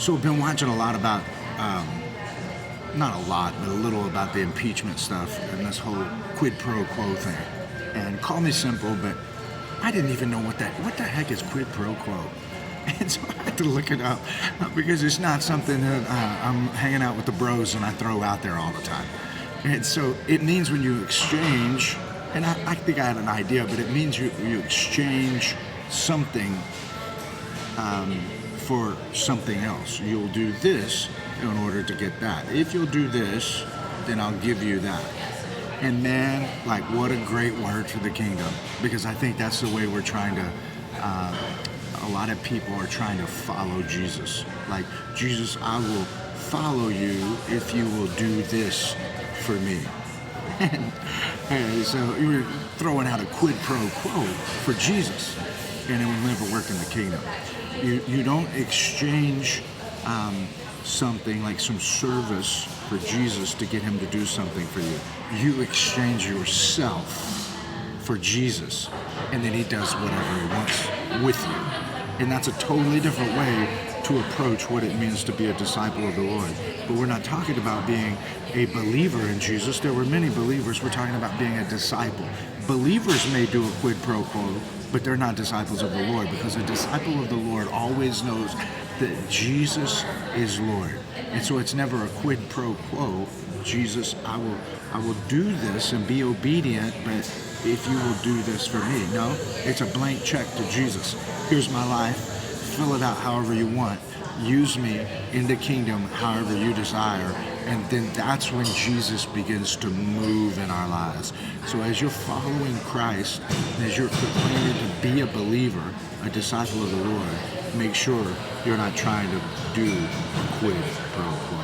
So I've been watching a lot about, not a lot, but a little about the impeachment stuff and this whole quid pro quo thing. And call me simple, but I didn't even know what the heck is quid pro quo. And so I had to look it up because it's not something that I'm hanging out with the bros and I throw out there all the time. And so it means when you exchange, and I think I had an idea, but it means you exchange something for something else. You'll do this in order to get that. If you'll do this, then I'll give you that. And man, like, what a great word for the kingdom, because I think that's the way we're trying to, a lot of people are trying to follow Jesus. Like, Jesus, I will follow you if you will do this for me. And so you're throwing out a quid pro quo for Jesus, and it will never work in the kingdom. You don't exchange something like some service for Jesus to get him to do something for you. You exchange yourself for Jesus, and then he does whatever he wants with you. And that's a totally different way to approach what it means to be a disciple of the Lord. But we're not talking about being a believer in Jesus. There were many believers. We're talking about being a disciple. Believers may do a quid pro quo, but they're not disciples of the Lord, because a disciple of the Lord always knows that Jesus is Lord. And so it's never a quid pro quo. Jesus, I will do this and be obedient, but if you will do this for me. No, it's a blank check to Jesus. Here's my life. Fill it out however you want. Use me in the kingdom however you desire. And then that's when Jesus begins to move in our lives. So as you're following Christ, as you're proclaiming to be a believer, a disciple of the Lord, make sure you're not trying to do a quid pro quo.